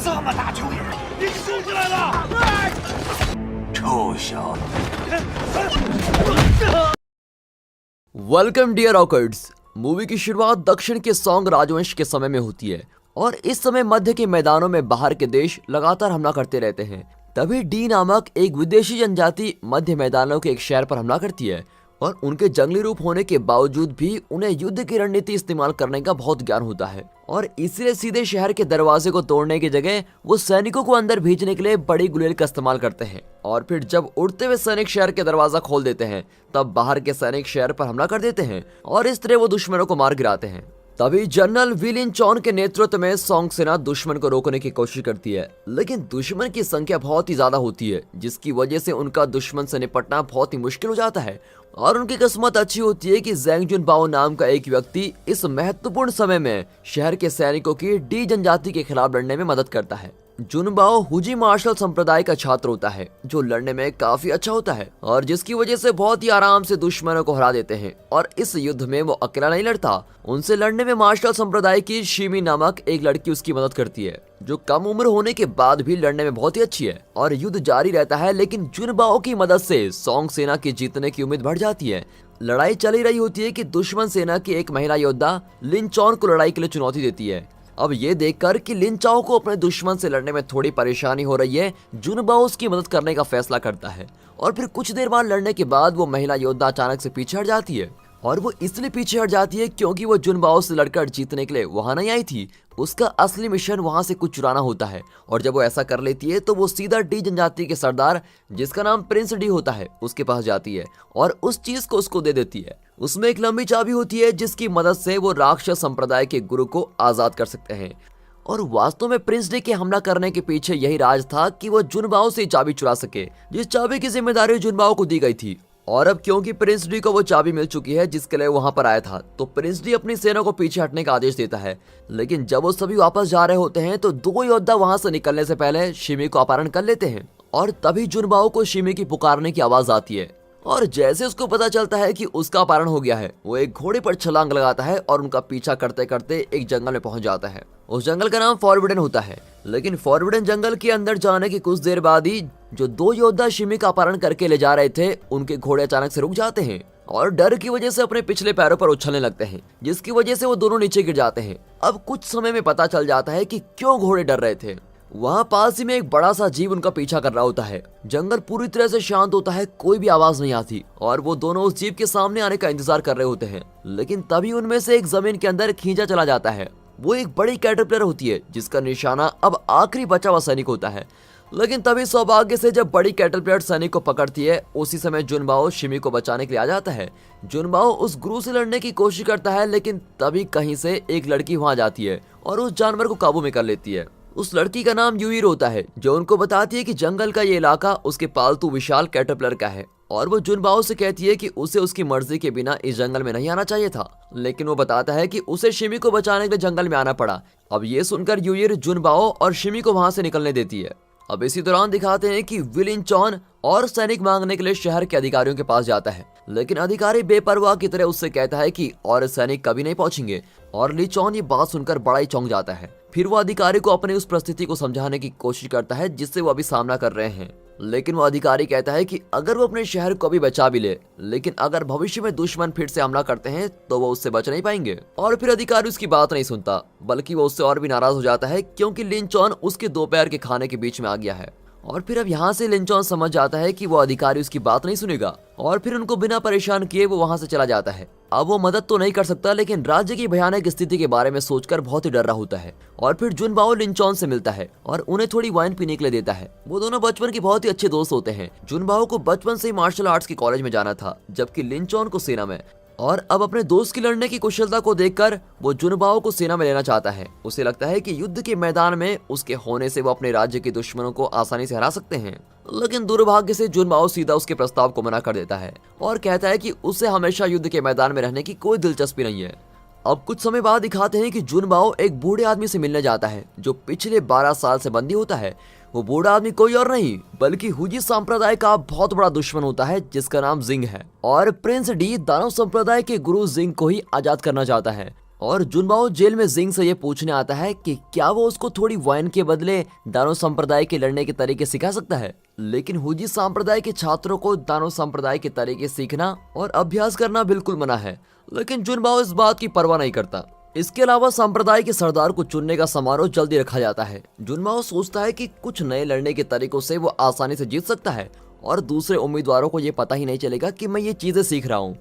这么大蚯蚓，你竖起来了！臭小子वेलकम dear रॉकर्ड्स। Movie की शुरुआत दक्षिण के सौंग राजवंश के समय में होती है और इस समय मध्य के मैदानों में बाहर के देश लगातार हमला करते रहते हैं। तभी डी नामक एक विदेशी जनजाति मध्य मैदानों के एक शहर पर हमला करती है और उनके जंगली रूप होने के बावजूद भी उन्हें युद्ध की रणनीति इस्तेमाल करने का बहुत ज्ञान होता है और इसलिए सीधे शहर के दरवाजे को तोड़ने की जगह वो सैनिकों को अंदर भेजने के लिए बड़ी गुलेल का इस्तेमाल करते हैं। और फिर जब उड़ते हुए सैनिक शहर के दरवाजा खोल देते हैं तब बाहर के सैनिक शहर पर हमला कर देते हैं और इस तरह वो दुश्मनों को मार गिराते हैं। तभी जनरल विलिन चॉन के नेतृत्व में सौंग सेना दुश्मन को रोकने की कोशिश करती है, लेकिन दुश्मन की संख्या बहुत ही ज्यादा होती है जिसकी वजह से उनका दुश्मन से निपटना बहुत ही मुश्किल हो जाता है। और उनकी किस्मत अच्छी होती है कि ज़ैंग जुनबाओ नाम का एक व्यक्ति इस महत्वपूर्ण समय में शहर के सैनिकों की डी जनजाति के खिलाफ लड़ने में मदद करता है। जुनबाओ हुजी मार्शल संप्रदाय का छात्र होता है जो लड़ने में काफी अच्छा होता है और जिसकी वजह से बहुत ही आराम से दुश्मनों को हरा देते हैं। और इस युद्ध में वो अकेला नहीं लड़ता, उनसे लड़ने में मार्शल संप्रदाय की शिमी नामक एक लड़की उसकी मदद करती है जो कम उम्र होने के बाद भी लड़ने में बहुत ही अच्छी है। और युद्ध जारी रहता है, लेकिन जुनबाओ की मदद से सौंग सेना की जीतने की उम्मीद बढ़ जाती है। लड़ाई चली रही होती है कि दुश्मन सेना की एक महिला योद्धा लिन चॉन को लड़ाई के लिए चुनौती देती है। अब ये देखकर कि लिन चाओ को अपने दुश्मन से लड़ने में थोड़ी परेशानी हो रही है, जुनबाओ उसकी मदद करने का फैसला करता है। और फिर कुछ देर बाद लड़ने के बाद वो महिला योद्धा अचानक से पीछे हट जाती है और वो इसलिए पीछे हट जाती है क्योंकि वो जुनबाओ से लड़कर जीतने के लिए वहां नहीं आई थी। उसका असली मिशन वहां से कुछ चुराना होता है और जब वो ऐसा कर लेती है तो वो सीधा डी जनजाति के सरदार जिसका नाम प्रिंस डी होता है उसके पास जाती है और उस चीज को उसको दे देती है। उसमें एक लंबी चाबी होती है जिसकी मदद से वो राक्षस संप्रदाय के गुरु को आजाद कर सकते हैं। और वास्तव में प्रिंस डी के हमला करने के पीछे यही राज था कि वो जुनबाओ से चाबी चुरा सके, जिस चाबी की जिम्मेदारी जुनबाओ को दी गई थी। और अब क्योंकि प्रिंस डी को वो चाबी मिल चुकी है जिसके लिए वहां पर आया था, तो प्रिंस डी अपनी सेना को पीछे हटने का आदेश देता है। लेकिन जब वो सभी वापस जा रहे होते हैं तो दो योद्धा वहां से निकलने से पहले शिमी को अपहरण कर लेते हैं और तभी जुनबाओ को शिमी की पुकारने की आवाज आती है। और जैसे उसको पता चलता है कि उसका अपहरण हो गया है, वो एक घोड़े पर छलांग लगाता है और उनका पीछा करते करते एक जंगल में पहुंच जाता है। उस जंगल का नाम फॉरबिडन होता है, लेकिन फॉरबिडन जंगल के अंदर जाने की कुछ देर बाद ही जो दो योद्धा शिमी का अपहरण करके ले जा रहे थे उनके घोड़े अचानक से रुक जाते हैं और डर की वजह से अपने पिछले पैरों पर उछलने लगते हैं, जिसकी वजह से वो दोनों नीचे गिर जाते हैं। अब कुछ समय में पता चल जाता है कि क्यों घोड़े डर रहे थे। वहाँ पास ही में एक बड़ा सा जीव उनका पीछा कर रहा होता है। जंगल पूरी तरह से शांत होता है, कोई भी आवाज नहीं आती और वो दोनों उस जीव के सामने आने का इंतजार कर रहे होते हैं। लेकिन तभी उनमें से एक जमीन के अंदर खींचा चला जाता है। वो एक बड़ी कैटरपिलर होती है जिसका निशाना अब आखिरी बचा हुआ सैनिक होता है। लेकिन तभी सौभाग्य से जब बड़ी कैटरपिलर सैनिक को पकड़ती है, उसी समय जुनबाओ शिमी को बचाने के लिए आ जाता है। जुनबाओ उस गुरु से लड़ने की कोशिश करता है, लेकिन तभी कहीं से एक लड़की वहां जाती है और उस जानवर को काबू में कर लेती है। उस लड़की का नाम यूइर होता है जो उनको बताती है कि जंगल का ये इलाका उसके पालतू विशाल कैटरपिलर का है और वो जुनबाओ से कहती है कि उसे उसकी मर्जी के बिना इस जंगल में नहीं आना चाहिए था, लेकिन वो बताता है कि उसे शिमी को बचाने के लिए जंगल में आना पड़ा। अब ये सुनकर यूइर जुनबाओ और शिमी को वहां से निकलने देती है। अब इसी दौरान दिखाते हैं कि विलिन चॉन और सैनिक मांगने के लिए शहर के अधिकारियों के पास जाता है, लेकिन अधिकारी बेपरवाह की तरह उससे कहता है कि और सैनिक कभी नहीं पहुंचेंगे। और ली चॉन ये बात सुनकर बड़ा ही चौंक जाता है। फिर वो अधिकारी को अपनी उस परिस्थिति को समझाने की कोशिश करता है जिससे वो अभी सामना कर रहे हैं, लेकिन वो अधिकारी कहता है कि अगर वो अपने शहर को भी बचा भी ले, लेकिन अगर भविष्य में दुश्मन फिर से हमला करते हैं तो वो उससे बच नहीं पाएंगे। और फिर अधिकारी उसकी बात नहीं सुनता, बल्कि वो उससे और भी नाराज हो जाता है क्योंकि लिन चॉन उसके दोपहर के खाने के बीच में आ गया है। और फिर अब यहाँ से लिन चॉन समझ जाता है कि वो अधिकारी उसकी बात नहीं सुनेगा और फिर उनको बिना परेशान किए वो वहां से चला जाता है। अब वो मदद तो नहीं कर सकता, लेकिन राज्य की भयानक स्थिति के बारे में सोचकर बहुत ही डर रहा होता है। और फिर जुनबाओ लिन चॉन से मिलता है और उन्हें थोड़ी वाइन पीने के लिए देता है। वो दोनों बचपन के बहुत ही अच्छे दोस्त होते हैं। जुनबाओ को बचपन से ही मार्शल आर्ट्स के कॉलेज में जाना था, जबकि लिन चॉन को सेना में। और अब अपने दोस्त की लड़ने की कुशलता को देखकर वो जुनबाओ को सेना में लेना चाहता है। उसे लगता है कि युद्ध के मैदान में उसके होने से वो अपने राज्य के दुश्मनों को आसानी से हरा सकते हैं, लेकिन दुर्भाग्य से जुनबाओ सीधा उसके प्रस्ताव को मना कर देता है और कहता है कि उसे हमेशा युद्ध के मैदान में रहने की कोई दिलचस्पी नहीं है। अब कुछ समय बाद दिखाते हैं कि जुनबाओ एक बूढ़े आदमी से मिलने जाता है जो पिछले 12 साल से बंदी होता है। वो बूढ़ा आदमी कोई और नहीं बल्कि हुजी संप्रदाय का बहुत बड़ा दुश्मन होता है जिसका नाम जिंग है। और प्रिंस डी दानव संप्रदाय के गुरु जिंग को ही आजाद करना चाहता है। और जुनबाओ जेल में जिंग से ये पूछने आता है कि क्या वो उसको थोड़ी वाइन के बदले दानो संप्रदाय के लड़ने के तरीके सिखा सकता है। लेकिन हुजी संप्रदाय के छात्रों को दानो संप्रदाय के तरीके सीखना और अभ्यास करना बिल्कुल मना है, लेकिन जुनबाओ इस बात की परवाह नहीं करता। इसके अलावा संप्रदाय के सरदार को चुनने का समारोह जल्दी रखा जाता है। जुनबाओ सोचता है कि कुछ नए लड़ने के तरीकों से वो आसानी से जीत सकता है और दूसरे उम्मीदवारों को ये पता ही नहीं चलेगा कि मैं ये चीजें सीख रहा हूँ।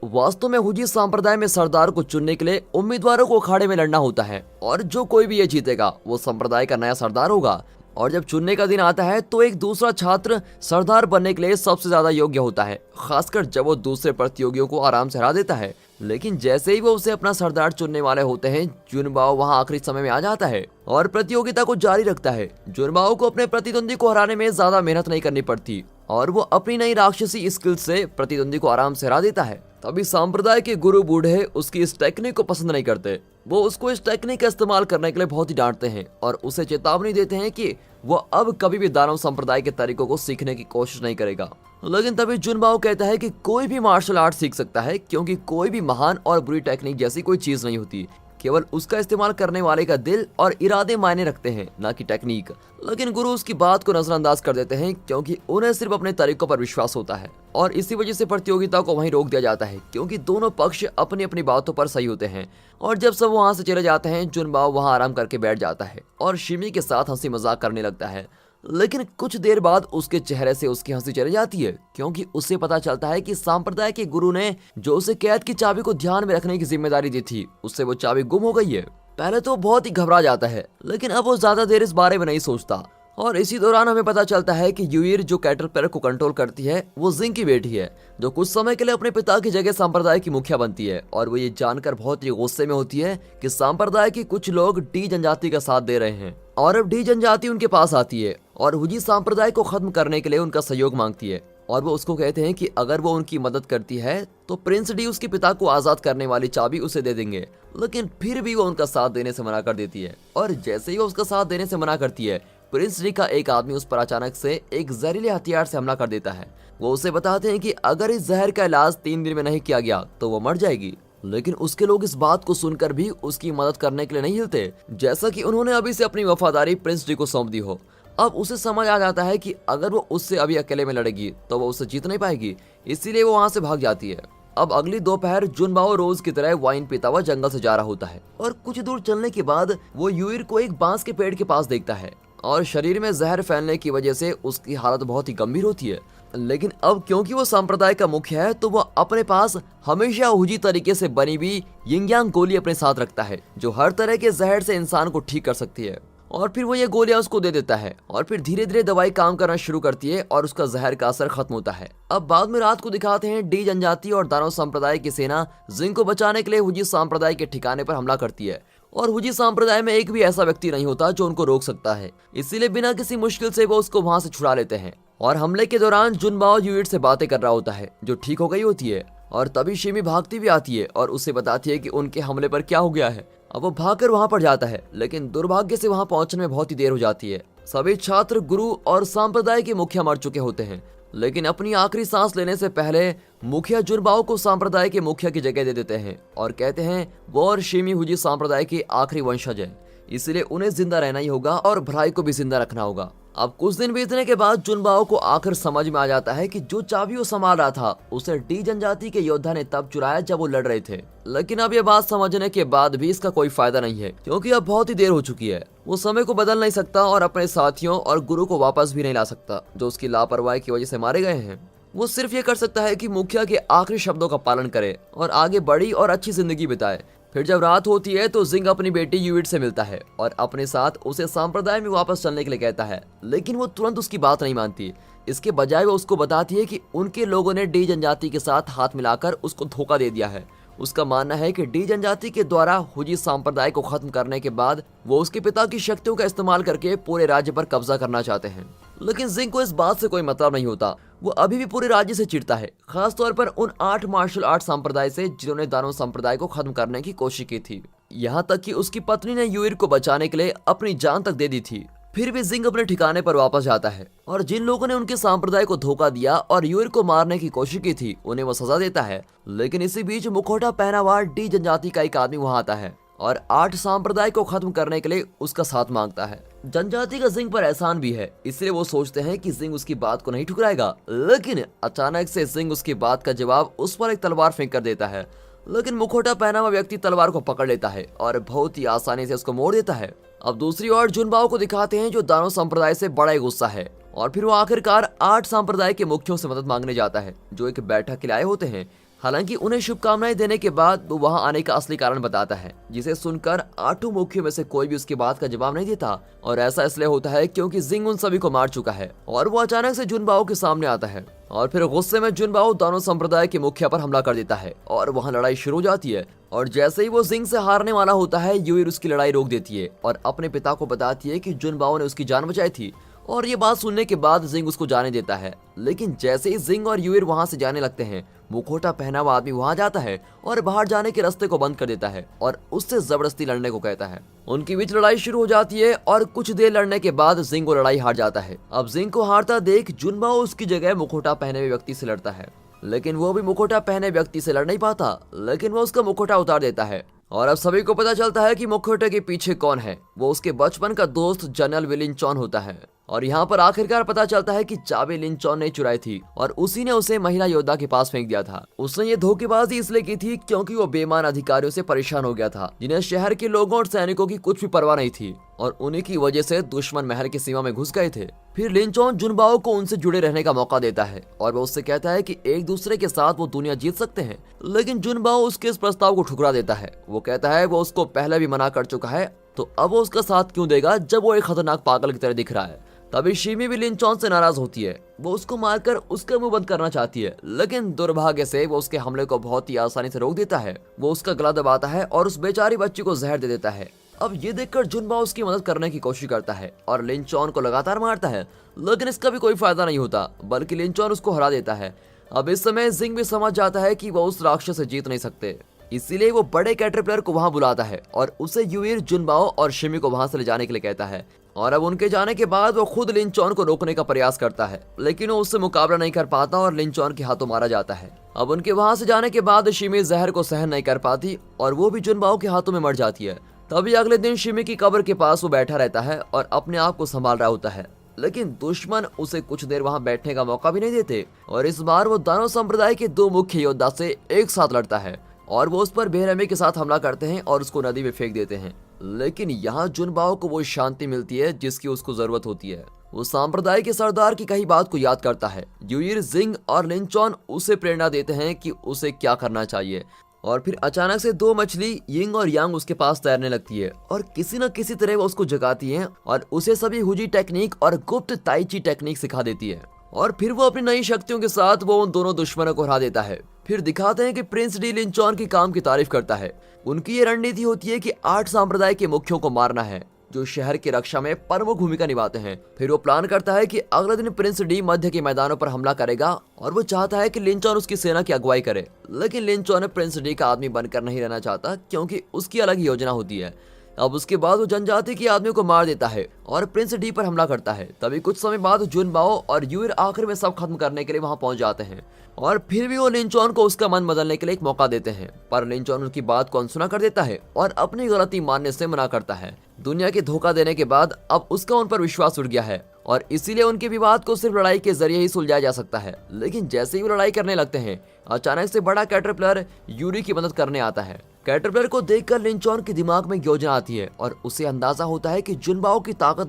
वास्तव में हुजी संप्रदाय में सरदार को चुनने के लिए उम्मीदवारों को अखाड़े में लड़ना होता है और जो कोई भी ये जीतेगा वो संप्रदाय का नया सरदार होगा। और जब चुनने का दिन आता है तो एक दूसरा छात्र सरदार बनने के लिए सबसे ज्यादा योग्य होता है, खासकर जब वो दूसरे प्रतियोगियों को आराम से हरा देता है। लेकिन जैसे ही वो उसे अपना सरदार चुनने वाले होते हैं, जुनबाओ वहां आखिरी समय में आ जाता है और प्रतियोगिता को जारी रखता है। जुनबाओ को अपने प्रतिद्वंदी को हराने में ज्यादा मेहनत नहीं करनी पड़ती और वो अपनी नई राक्षसी स्किल से प्रतिद्वंदी को आराम से हरा देता है। तभी संप्रदाय के गुरु बूढ़े उसकी इस टेक्निक को पसंद नहीं करते। वो उसको इस टेक्निक का इस्तेमाल करने के लिए बहुत ही डांटते हैं और उसे चेतावनी देते हैं कि वो अब कभी भी दानव संप्रदाय के तरीकों को सीखने की कोशिश नहीं करेगा। लेकिन तभी जुनबाओ कहता है कि कोई भी मार्शल आर्ट सीख सकता है, क्योंकि कोई भी महान और बुरी टेक्निक जैसी कोई चीज नहीं होती, केवल उसका इस्तेमाल करने वाले का दिल और इरादे मायने रखते हैं, ना कि टेक्निक। लेकिन गुरु उसकी बात को नजरअंदाज कर देते हैं, क्योंकि उन्हें सिर्फ अपने तरीकों पर विश्वास होता है और इसी वजह से प्रतियोगिता को वहीं रोक दिया जाता है, क्योंकि दोनों पक्ष अपनी अपनी बातों पर सही होते हैं। और जब सब वहां से चले जाते हैं, जुनबाओ वहां आराम करके बैठ जाता है और शिमी के साथ हंसी मजाक करने लगता है। लेकिन कुछ देर बाद उसके चेहरे से उसकी हंसी चली जाती है, क्योंकि उसे पता चलता है कि संप्रदाय के गुरु ने जो उसे कैद की चाबी को ध्यान में रखने की जिम्मेदारी दी थी, उससे वो चाबी गुम हो गई है। पहले तो बहुत ही घबरा जाता है, लेकिन अब वो ज्यादा देर इस बारे में नहीं सोचता। और इसी दौरान हमें पता चलता है कि यूइर जो कैटरपिलर को कंट्रोल करती है वो जिंग की बेटी है, जो कुछ समय के लिए अपने पिता की जगह संप्रदाय की मुखिया बनती है। और वो ये जानकर बहुत ही गुस्से में होती है कि संप्रदाय के कुछ लोग डी जनजाति का साथ दे रहे हैं और अब डी जनजाति उनके पास आती है और हुजी संप्रदाय को खत्म करने के लिए उनका सहयोग मांगती है। और वो उसको कहते हैं कि अगर वो उनकी मदद करती है तो प्रिंस डी उसके पिता को आजाद करने वाली चाबी उसे दे देंगे। लेकिन फिर भी वो उनका साथ देने से मना कर देती है और जैसे ही वो उसका साथ देने से मना करती है, प्रिंस डी का एक आदमी उस पर अचानक से एक जहरीले हथियार से हमला कर देता है। वो उसे बताते हैं कि अगर इस जहर का इलाज 3 दिन में नहीं किया गया तो वो मर जाएगी। लेकिन उसके लोग इस बात को सुनकर भी उसकी मदद करने के लिए नहीं हिलते, जैसा कि उन्होंने अभी से अपनी वफादारी प्रिंस डी को सौंप दी हो। अब उसे समझ आ जाता है कि अगर वो उससे अभी अकेले में लड़ेगी तो वो उसे जीत नहीं पाएगी, इसीलिए वो वहां से भाग जाती है। अब अगली दोपहर जुनबाओ रोज की तरह वाइन पीता हुआ जंगल से जा रहा होता है और कुछ दूर चलने के बाद वो यूइर को एक बांस के पेड़ के पास देखता है और शरीर में जहर फैलने की वजह से उसकी हालत बहुत ही गंभीर होती है। लेकिन अब क्योंकि वो संप्रदाय का मुख्य है तो वो अपने पास हमेशा हुजी तरीके से बनी हुई यिंग-यांग गोली अपने साथ रखता है, जो हर तरह के जहर से इंसान को ठीक कर सकती है। और फिर वो ये गोलियां उसको दे देता है और फिर धीरे धीरे दवाई काम करना शुरू करती है और उसका जहर का असर खत्म होता है। अब बाद में रात को दिखाते हैं डी जनजाति और दानव संप्रदाय की सेना जिंग को बचाने के लिए हुजी संप्रदाय के ठिकाने पर हमला करती है और हुजी संप्रदाय में एक भी ऐसा व्यक्ति नहीं होता जो उनको रोक सकता है, इसीलिए बिना किसी मुश्किल से वो उसको वहां से छुड़ा लेते हैं। और हमले के दौरान जुनबाओ यूइर से बातें कर रहा होता है जो ठीक हो गई होती है और तभी शिमी भागती भी आती है और उसे बताती है कि उनके हमले पर क्या हो गया है। अब वो भागकर वहां पर जाता है, लेकिन दुर्भाग्य से वहां पहुंचने में बहुत ही देर हो जाती है। सभी छात्र, गुरु और संप्रदाय के मुखिया मर चुके होते हैं, लेकिन अपनी आखिरी सांस लेने से पहले मुखिया जुनबाओ को संप्रदाय के मुखिया की जगह दे देते हैं और कहते हैं वो और शिमी हुजी संप्रदाय के आखिरी वंशज है, इसलिए उन्हें जिंदा रहना ही होगा और भलाई को भी जिंदा रखना होगा। अब कुछ दिन बीतने के बाद जुनबाओ को आखिर समझ में आ जाता है कि जो चाबी वो संभाल रहा था उसे डी जनजाति के योद्धा ने तब चुराया जब वो लड़ रहे थे। लेकिन अब ये बात समझने के बाद भी इसका कोई फायदा नहीं है, क्योंकि अब बहुत ही देर हो चुकी है। वो समय को बदल नहीं सकता और अपने साथियों और गुरु को वापस भी नहीं ला सकता जो उसकी लापरवाही की वजह से मारे गए हैं। वो सिर्फ ये कर सकता है कि मुखिया के आखिरी शब्दों का पालन करे और आगे बड़ी और अच्छी जिंदगी बिताए। फिर जब रात होती है तो जिंग अपनी बेटी यूइट से मिलता है और अपने साथ उसे संप्रदाय में वापस चलने के लिए कहता है, लेकिन वो तुरंत उसकी बात नहीं मानती। इसके बजाय वो उसको बताती है कि उनके लोगों ने डी जनजाति के साथ हाथ मिलाकर उसको धोखा दे दिया है। उसका मानना है कि डी जनजाति के द्वारा हुजी संप्रदाय को खत्म करने के बाद वो उसके पिता की शक्तियों का इस्तेमाल करके पूरे राज्य पर कब्जा करना चाहते हैं। लेकिन जिंग को इस बात से कोई मतलब नहीं होता। वो अभी भी पूरे राज्य से चिढ़ता है, खास तौर पर उन 8 मार्शल आर्ट संप्रदाय से जिन्होंने दानव संप्रदाय को खत्म करने की कोशिश की थी। यहाँ तक कि उसकी पत्नी ने यूइर को बचाने के लिए अपनी जान तक दे दी थी। फिर भी जिंग अपने ठिकाने पर वापस जाता है और जिन लोगों ने उनके संप्रदाय को धोखा दिया और यूर को मारने की कोशिश की थी उन्हें वो सजा देता है। लेकिन इसी बीच मुखौटा पहना हुआ डी जनजाति का एक आदमी वहां आता है और 8 संप्रदाय को खत्म करने के लिए उसका साथ मांगता है। जनजाति का जिंग पर एहसान भी है, इसलिए वो सोचते हैं कि जिंग उसकी बात को नहीं ठुकराएगा। लेकिन अचानक से जिंग उसकी बात का जवाब उस पर एक तलवार फेंक कर देता है। लेकिन मुखौटा पहना हुआ व्यक्ति तलवार को पकड़ लेता है और बहुत ही आसानी से उसको मोड़ देता है। अब दूसरी ओर जुनबाओ को दिखाते हैं जो दानव संप्रदाय से बड़ा ही गुस्सा है और फिर वो आखिरकार 8 संप्रदाय के मुखियों से मदद मांगने जाता है जो एक बैठक के लिए आए होते हैं। हालांकि उन्हें शुभकामनाएं देने के बाद वो वहां आने का असली कारण बताता है, जिसे सुनकर 8 मुखियों में से कोई भी उसकी बात का जवाब नहीं देता। और ऐसा इसलिए होता है क्योंकि जिंग उन सभी को मार चुका है और वो अचानक से जुनबाओ के सामने आता है और फिर गुस्से में जुनबाओ दानव संप्रदाय के मुखिया पर हमला कर देता है और वहाँ लड़ाई शुरू हो जाती है। और जैसे ही वो जिंग से हारने वाला होता है यूर उसकी लड़ाई रोक देती है और अपने पिता को बताती है कि जुनबाओ ने उसकी जान बचाई थी। और ये बात सुनने के बाद जिंग उसको जाने देता है। लेकिन जैसे ही जिंग और यूर वहां से जाने लगते हैं मुखौटा पहना हुआ आदमी वहां जाता है और बाहर जाने के रास्ते को बंद कर देता है और उससे जबरदस्ती लड़ने को कहता है। उनके बीच लड़ाई शुरू हो जाती है और कुछ देर लड़ने के बाद जिंग वो लड़ाई हार जाता है। अब जिंग को हारता देख जुनबाओ उसकी जगह मुखौटा पहने हुए व्यक्ति से लड़ता है, लेकिन वो भी मुखौटा पहने व्यक्ति से लड़ नहीं पाता। लेकिन वो उसका मुखौटा उतार देता है और अब सभी को पता चलता है कि मुखौटे के पीछे कौन है। वो उसके बचपन का दोस्त जनरल विलिंचॉन होता है। और यहाँ पर आखिरकार पता चलता है कि चाबी लिंचॉन ने चुराई थी और उसी ने उसे महिला योद्धा के पास फेंक दिया था। उसने ये धोखेबाजी इसलिए की थी क्योंकि वो बेईमान अधिकारियों से परेशान हो गया था जिन्हें शहर के लोगों और सैनिकों की कुछ भी परवाह नहीं थी और उन्हीं की वजह से दुश्मन महल की सीमा में घुस गए थे। फिर लिंचॉन जुनबाओ को उनसे जुड़े रहने का मौका देता है और वो उससे कहता है कि एक दूसरे के साथ वो दुनिया जीत सकते हैं। लेकिन जुनबाओ उसके इस प्रस्ताव को ठुकरा देता है। वो कहता है वो उसको पहले भी मना कर चुका है, तो अब वो उसका साथ क्यों देगा जब वो एक खतरनाक पागल की तरह दिख रहा है। तभी शिमी भी लिंचॉन से नाराज होती है। वो उसको मारकर उसका मुंह बंद करना चाहती है, लेकिन दुर्भाग्य से वो उसके हमले को बहुत ही आसानी से रोक देता है। वो उसका गला दबाता है और उस बेचारी बच्ची को जहर दे देता है। अब ये देखकर जुनबाओ उसकी मदद करने की कोशिश करता है और लिंचॉन को लगातार मारता है, लेकिन इसका भी कोई फायदा नहीं होता, बल्कि लिंचॉन उसको हरा देता है। अब इस समय जिंग भी समझ जाता है कि वो उस राक्षस से जीत नहीं सकते, इसीलिए वो बड़े कैटरपिलर को वहां बुलाता है और उसे यूर, जुनबाओ और शिमी को वहां से ले जाने के लिए कहता है। और अब उनके जाने के बाद वो खुद लिंचॉन को रोकने का प्रयास करता है, लेकिन वो उससे मुकाबला नहीं कर पाता और लिंचॉन के हाथों मारा जाता है। अब उनके वहां से जाने के बाद शिमी जहर को सहन नहीं कर पाती और वो भी जुनबाओ के हाथों में मर जाती है। तभी अगले दिन शिमी की कब्र के पास वो बैठा रहता है और अपने आप को संभाल रहा होता है, लेकिन दुश्मन उसे कुछ देर वहां बैठने का मौका भी नहीं देते और इस बार वो दानव संप्रदाय के 2 मुख्य योद्धा से एक साथ लड़ता है और वो उस पर बेरहमी के साथ हमला करते हैं और उसको नदी में फेंक देते हैं। लेकिन यहाँ जुनबाओ को वो शांति मिलती है जिसकी उसको जरूरत होती है। वो सांप्रदाय के सरदार की कही बात को याद करता है। यूर, जिंग और लिंचॉन उसे प्रेरणा देते हैं कि उसे क्या करना चाहिए। और फिर अचानक से 2 मछली यिंग और यांग उसके पास तैरने लगती है और किसी न किसी तरह वो उसको जगाती है और उसे सभी हुजी टेक्निक और गुप्त ताइची टेक्निक सिखा देती है। और फिर वो अपनी नई शक्तियों के साथ वो उन दोनों दुश्मनों को हरा देता है। फिर दिखाते हैं कि प्रिंस डी लिंचॉन की काम की तारीफ करता है। उनकी ये रणनीति होती है कि 8 संप्रदाय के मुखियों को मारना है जो शहर की रक्षा में प्रमुख भूमिका निभाते हैं। फिर वो प्लान करता है कि अगले दिन प्रिंस डी मध्य के मैदानों पर हमला करेगा और वो चाहता है कि लिंचॉन उसकी सेना की अगुवाई करे। लेकिन लिंचॉन प्रिंस डी का आदमी बनकर नहीं रहना चाहता क्योंकि उसकी अलग योजना होती है। अब उसके बाद वो जनजाति के आदमी को मार देता है और प्रिंस डी पर हमला करता है। तभी कुछ समय बाद जुनबाओ और यूर आखिर में सब खत्म करने के लिए वहां पहुंच जाते हैं और फिर भी वो लिंचॉन को उसका मन बदलने के लिए एक मौका देते हैं, पर लिंचॉन उनकी बात को अनसुना कर देता है और अपनी गलती मानने से मना करता है। दुनिया के धोखा देने के बाद अब उसका उन पर विश्वास उठ गया है और इसीलिए उनके विवाद को सिर्फ लड़ाई के जरिए ही सुलझाया जा सकता है। लेकिन जैसे ही वो लड़ाई करने लगते हैं अचानक से बड़ा कैटरपिलर यूरी की मदद करने आता है। कैटरपिलर को देखकर लिंचॉन के दिमाग में योजना आती है और उसे अंदाजा होता है कि जुनबाओ की ताकत